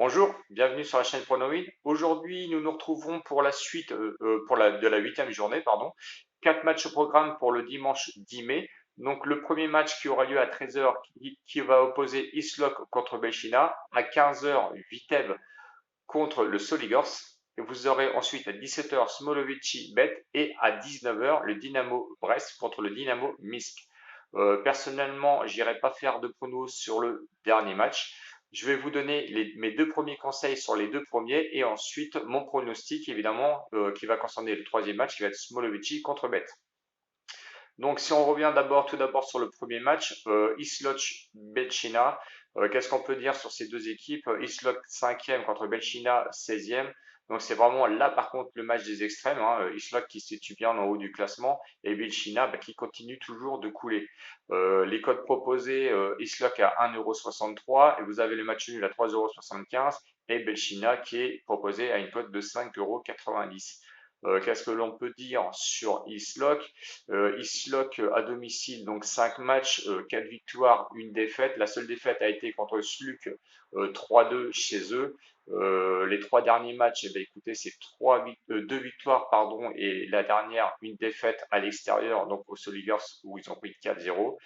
Bonjour, bienvenue sur la chaîne Pronowin. Aujourd'hui, nous nous retrouvons pour la suite de la huitième journée, pardon. 4 matchs au programme pour le dimanche 10 mai. Donc le premier match qui aura lieu à 13 heures, qui va opposer Islok contre Belchina, à 15 heures, Viteb contre le Soligors. Et vous aurez ensuite à 17 heures Smolovici Bet et à 19 heures le Dynamo Brest contre le Dynamo Minsk. Personnellement, j'irai pas faire de pronos sur le dernier match. Je vais vous donner mes deux premiers conseils sur les deux premiers et ensuite mon pronostic évidemment qui va concerner le troisième match qui va être Smolovici contre Bet. Donc si on revient tout d'abord sur le premier match, Islok Belchina, qu'est-ce qu'on peut dire sur ces deux équipes? Islok 5e contre Belchina 16e. Donc c'est vraiment là par contre le match des extrêmes, hein. Islok qui se situe bien en haut du classement et Belchina qui continue toujours de couler. Les codes proposés, Islok à 1,63 € et vous avez le match nul à 3,75 € et Belchina qui est proposé à une cote de 5,90 €. Qu'est-ce que l'on peut dire sur Islok? Islok à domicile, donc 5 matchs, 4 victoires, une défaite. La seule défaite a été contre Sluk 3-2 chez eux. Les 3 derniers matchs, eh bien, écoutez, c'est 2 victoires pardon, et la dernière, une défaite à l'extérieur, donc au Soligors où ils ont pris 4-0.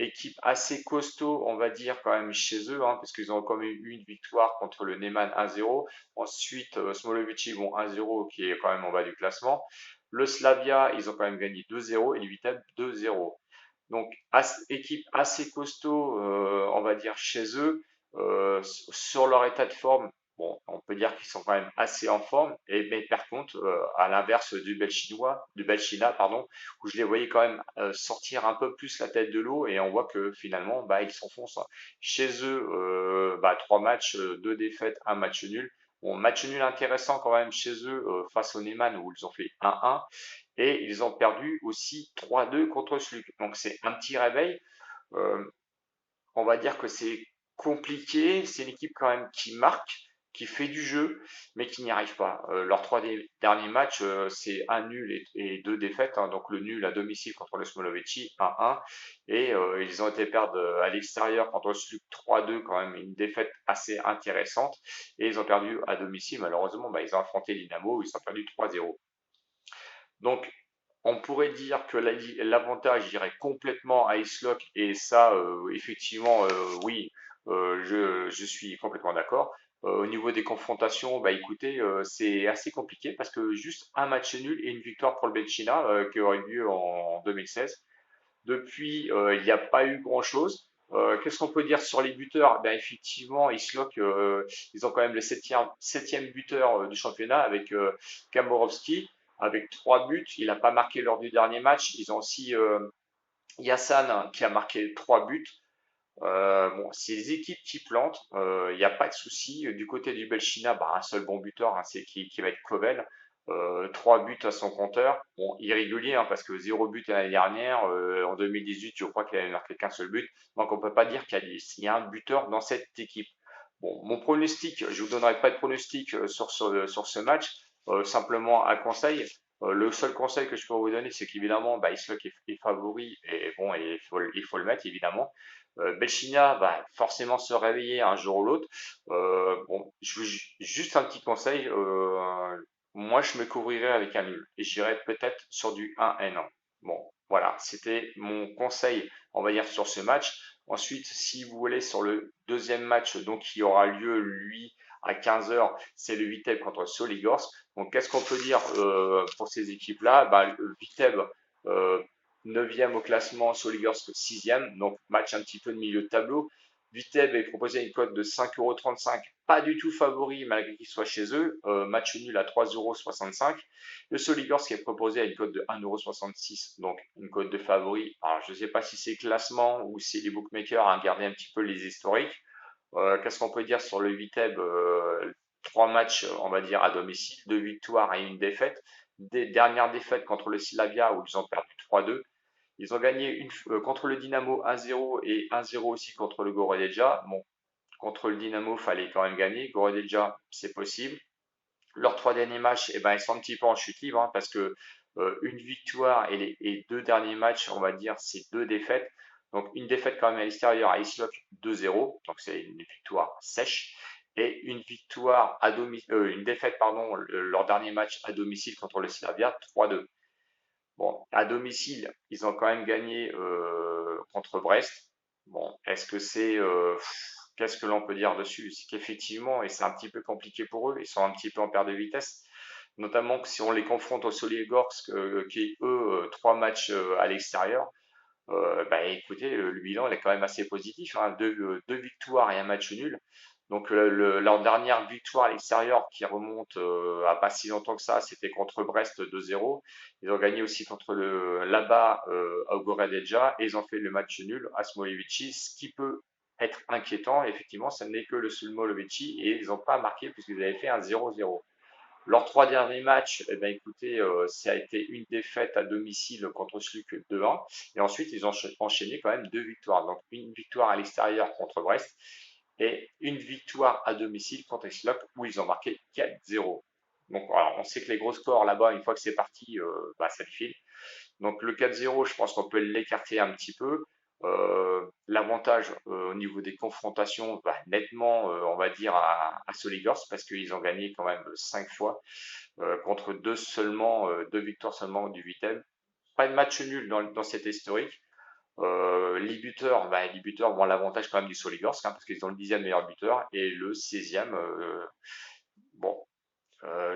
Équipe assez costaud, on va dire, quand même chez eux, hein, parce qu'ils ont quand même eu une victoire contre le Neyman 1-0. Ensuite, Smolovici vont 1-0, qui est quand même en bas du classement. Le Slavia, ils ont quand même gagné 2-0 et le Vitesse 2-0. Donc, équipe assez costaud, on va dire, chez eux. Sur leur état de forme, bon, on peut dire qu'ils sont quand même assez en forme. Mais par contre, à l'inverse du Belchina, pardon, où je les voyais quand même sortir un peu plus la tête de l'eau et on voit que finalement, ils s'enfoncent, hein. Chez eux, 3 matchs, 2 défaites, un match nul. Bon, match nul intéressant quand même chez eux face au Neyman où ils ont fait 1-1 et ils ont perdu aussi 3-2 contre Slug. Donc c'est un petit réveil. Euh, on va dire que c'est compliqué. C'est une équipe quand même qui marque, qui fait du jeu, mais qui n'y arrive pas. Leurs 3 derniers matchs, c'est un nul et 2 défaites, hein. Donc le nul à domicile contre le Smolovici, 1-1. Et ils ont été perdre à l'extérieur contre le Slug 3-2, quand même une défaite assez intéressante. Et ils ont perdu à domicile, malheureusement, ils ont affronté Dynamo, ils ont perdu 3-0. Donc on pourrait dire que l'avantage irait complètement à Icelock et ça, effectivement, oui, je suis complètement d'accord. Au niveau des confrontations, écoutez, c'est assez compliqué parce que juste un match nul et une victoire pour le Benchina qui aurait eu lieu en 2016. Depuis, il n'y a pas eu grand-chose. Qu'est-ce qu'on peut dire sur les buteurs? Effectivement, Icelock, ils ont quand même le septième buteur du championnat avec Kamorovski avec 3 buts. Il n'a pas marqué lors du dernier match. Ils ont aussi Yassan qui a marqué 3 buts. Bon, c'est des équipes qui plantent, il n'y a pas de souci. Du côté du Belchina, un seul bon buteur, hein, c'est qui va être Kovel. 3 buts à son compteur. Bon, irrégulier, hein, parce que 0 but l'année dernière. En 2018, je crois qu'il avait marqué qu'un seul but. Donc on peut pas dire qu'il y a un buteur dans cette équipe. Bon, mon pronostic, je vous donnerai pas de pronostic sur ce match, simplement un conseil. Le seul conseil que je peux vous donner, c'est qu'évidemment, Islok est favori et bon, et il faut le mettre évidemment. Belchina va forcément se réveiller un jour ou l'autre. Bon, juste un petit conseil. Moi, je me couvrirai avec un nul et j'irai peut-être sur du 1-1. Bon, voilà, c'était mon conseil, on va dire, sur ce match. Ensuite, si vous voulez, sur le deuxième match, donc qui aura lieu, lui, à 15 heures, c'est le Viteb contre Soligorsk. Donc, qu'est-ce qu'on peut dire pour ces équipes-là? Le Viteb, euh, 9e au classement, Soligorsk 6e, donc match un petit peu de milieu de tableau. Viteb est proposé à une cote de 5,35 €, pas du tout favori malgré qu'il soit chez eux, match nul à 3,65 €. Le Soligorsk est proposé à une cote de 1,66 €, donc une cote de favori. Alors je ne sais pas si c'est classement ou si les bookmakers ont gardé un petit peu les historiques. Qu'est-ce qu'on peut dire sur le Viteb? 3 matchs, on va dire, à domicile, 2 victoires et une défaite. Des dernières défaites contre le Slavia où ils ont perdu 3-2. Ils ont gagné contre le Dynamo 1-0 et 1-0 aussi contre le Goredeja. Bon, contre le Dynamo, fallait quand même gagner. Goredeja, c'est possible. Leurs 3 derniers matchs, ils sont un petit peu en chute libre, hein, parce que une victoire et 2 derniers matchs, on va dire, c'est 2 défaites. Donc une défaite quand même à l'extérieur à Islok 2-0, donc c'est une victoire sèche. et une victoire à une défaite, pardon, leur dernier match à domicile contre le Slavia, 3-2. Bon, à domicile, ils ont quand même gagné contre Brest. Bon, est-ce que qu'est-ce que l'on peut dire dessus? C'est qu'effectivement, et c'est un petit peu compliqué pour eux, ils sont un petit peu en perte de vitesse, notamment que si on les confronte au Soligorsk, qui eux, 3 matchs à l'extérieur, bah écoutez, le bilan il est quand même assez positif, hein, deux victoires et un match nul. Donc leur dernière victoire à l'extérieur qui remonte à pas si longtemps que ça, c'était contre Brest 2-0. Ils ont gagné aussi contre là-bas à Goredeja et ils ont fait le match nul à Smolovici, ce qui peut être inquiétant. Effectivement, ça n'est que le Smolovici et ils n'ont pas marqué puisqu'ils avaient fait un 0-0. Leurs 3 derniers matchs, eh ben, écoutez, ça a été une défaite à domicile contre Sluk 2-1. Et ensuite, ils ont enchaîné quand même 2 victoires. Donc, une victoire à l'extérieur contre Brest et une victoire à domicile contre Sluk où ils ont marqué 4-0. Donc, voilà, on sait que les gros scores là-bas, une fois que c'est parti, bah, ça défile. Donc le 4-0, je pense qu'on peut l'écarter un petit peu. L'avantage au niveau des confrontations va nettement, on va dire, à Soligorsk parce qu'ils ont gagné quand même 5 fois contre deux victoires seulement du 8e. Pas de match nul dans cette historique. Les buteurs ont l'avantage quand même du Soligorsk hein, parce qu'ils ont le 10e meilleur buteur et le 16e. Bon,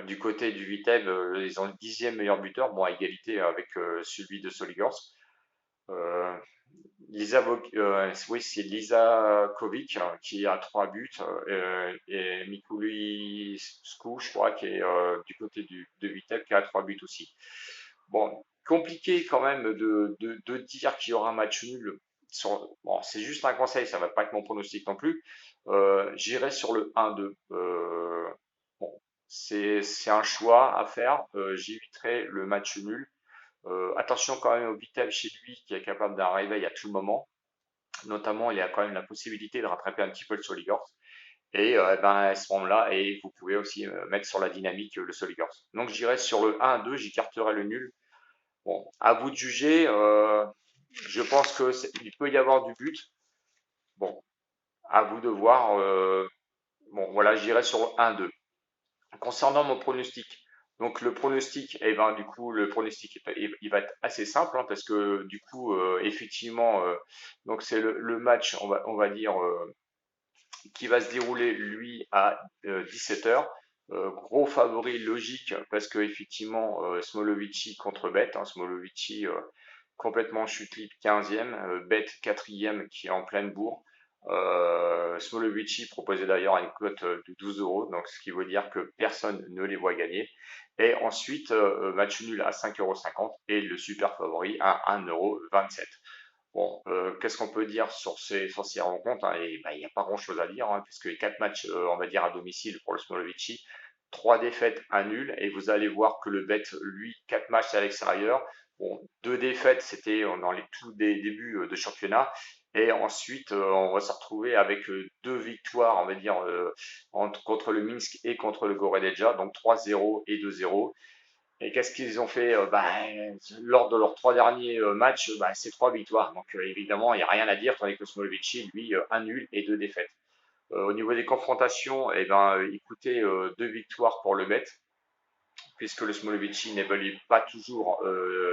du côté du 8e, ils ont le 10e meilleur buteur, bon à égalité avec celui de Soligorsk. Euh, oui, c'est Lisa Kovic hein, qui a 3 buts et Mikuliscu, je crois, qui est du côté de Viteb, qui a 3 buts aussi. Bon, compliqué quand même de dire qu'il y aura un match nul. Bon, c'est juste un conseil, ça va pas être mon pronostic non plus. J'irai sur le 1-2. Bon, c'est un choix à faire. J'éviterai le match nul. Attention quand même au Vitesse chez lui qui est capable d'un réveil à tout moment. Notamment, il y a quand même la possibilité de rattraper un petit peu le Soligorsk. Et ben, à ce moment-là, et vous pouvez aussi mettre sur la dynamique le Soligorsk. Donc j'irai sur le 1-2, j'écarterai le nul. Bon, à vous de juger. Je pense qu'il peut y avoir du but. Bon, à vous de voir. Bon, voilà, j'irai sur le 1-2. Concernant mon pronostic, donc le pronostic, eh ben, du coup, le pronostic, il va être assez simple hein, parce que du coup, effectivement, donc c'est le match, on va dire, qui va se dérouler lui à 17h. Gros favori logique parce que effectivement, Smolovici contre Bet, hein, Smolovici complètement chute libre 15e, Bet 4e qui est en pleine bourre. Smolovici proposait d'ailleurs une cote de 12 euros, donc ce qui veut dire que personne ne les voit gagner. Et ensuite, match nul à 5,50 € et le super favori à 1,27 €. Bon, qu'est-ce qu'on peut dire sur ces rencontres hein, et bah, il n'y a pas grand-chose à dire, hein, puisque les 4 matchs, on va dire, à domicile pour le Smolovici, 3 défaites, un nul, et vous allez voir que le Bet, lui, 4 matchs à l'extérieur. Bon, 2 défaites, c'était dans les tout débuts de championnat, et ensuite, on va se retrouver avec 2 victoires, on va dire, contre le Minsk et contre le Goredeja, donc 3-0 et 2-0. Et qu'est-ce qu'ils ont fait lors de leurs 3 derniers matchs? Bah, c'est 3 victoires. Donc évidemment, il n'y a rien à dire, tandis que Smolovici, lui, un nul et 2 défaites. Au niveau des confrontations, eh ben, écoutez, 2 victoires pour le Bet, puisque le Smolovici n'évolue pas toujours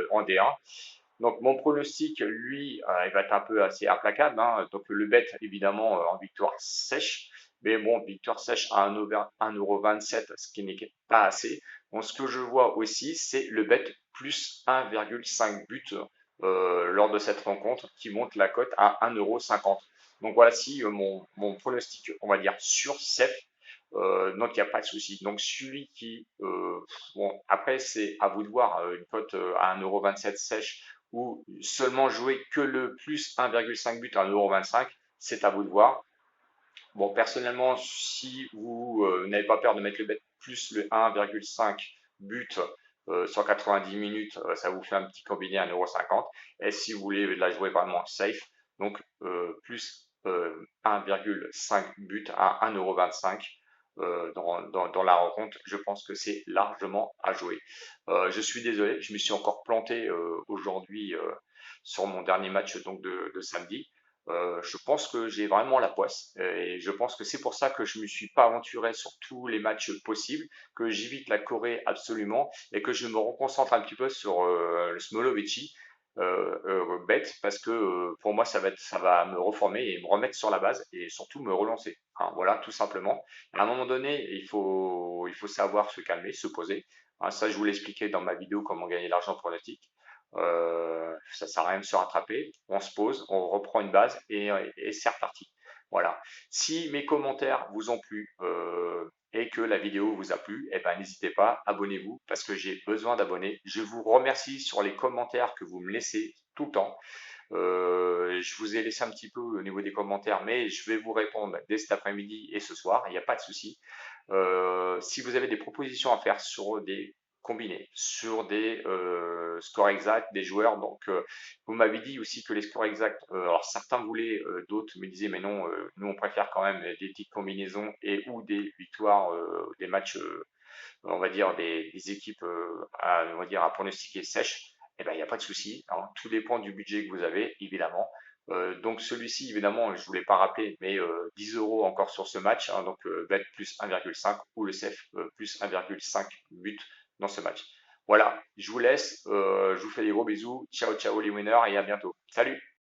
en D1. Donc mon pronostic, lui, il va être un peu assez implacable. Hein. Donc le Bet, évidemment, en victoire sèche. Mais bon, victoire sèche à 1,27 €, ce qui n'est pas assez. Donc ce que je vois aussi, c'est le Bet plus 1,5 but lors de cette rencontre qui monte la cote à 1,50 €. Donc voici mon pronostic, on va dire, sur CEF. Donc il n'y a pas de souci. Donc celui qui, bon, après c'est à vous de voir, une cote à 1,27 € sèche ou seulement jouer que le plus 1,5 but à 1,25 €, c'est à vous de voir. Bon, personnellement, si vous n'avez pas peur de mettre le bet plus le 1,5 but sur 90 minutes, ça vous fait un petit combiné à 1,50 €. Et si vous voulez la jouer vraiment safe, donc plus 1,5 but à 1,25 € dans la rencontre, je pense que c'est largement à jouer. Je suis désolé, je me suis encore planté aujourd'hui sur mon dernier match donc de samedi. Je pense que j'ai vraiment la poisse et je pense que c'est pour ça que je me suis pas aventuré sur tous les matchs possibles, que j'évite la Corée absolument et que je me reconcentre un petit peu sur le Smolovici bet parce que pour moi ça va me reformer et me remettre sur la base et surtout me relancer. Hein, voilà, tout simplement. À un moment donné, il faut savoir se calmer, se poser. Hein, ça, je vous l'expliquais dans ma vidéo comment gagner de l'argent pronostic. Ça sert à rien de se rattraper. On se pose, on reprend une base et c'est reparti. Voilà. Si mes commentaires vous ont plu et que la vidéo vous a plu, eh ben, n'hésitez pas, abonnez-vous parce que j'ai besoin d'abonnés. Je vous remercie sur les commentaires que vous me laissez tout le temps. Je vous ai laissé un petit peu au niveau des commentaires, mais je vais vous répondre dès cet après-midi et ce soir, il n'y a pas de souci. Si vous avez des propositions à faire sur des combinés, sur des scores exacts des joueurs, donc vous m'avez dit aussi que les scores exacts, alors certains voulaient, d'autres me disaient mais non, nous on préfère quand même des petites combinaisons et ou des victoires, des matchs, on va dire des équipes on va dire à pronostiquer sèche. Eh ben il n'y a pas de souci, hein. Tout dépend du budget que vous avez, évidemment. Donc celui-ci, évidemment, je ne voulais pas rappeler, mais 10 euros encore sur ce match, hein, donc bet plus 1,5 ou le CEF plus 1,5 but dans ce match. Voilà, je vous laisse, je vous fais des gros bisous, ciao ciao les winners et à bientôt. Salut!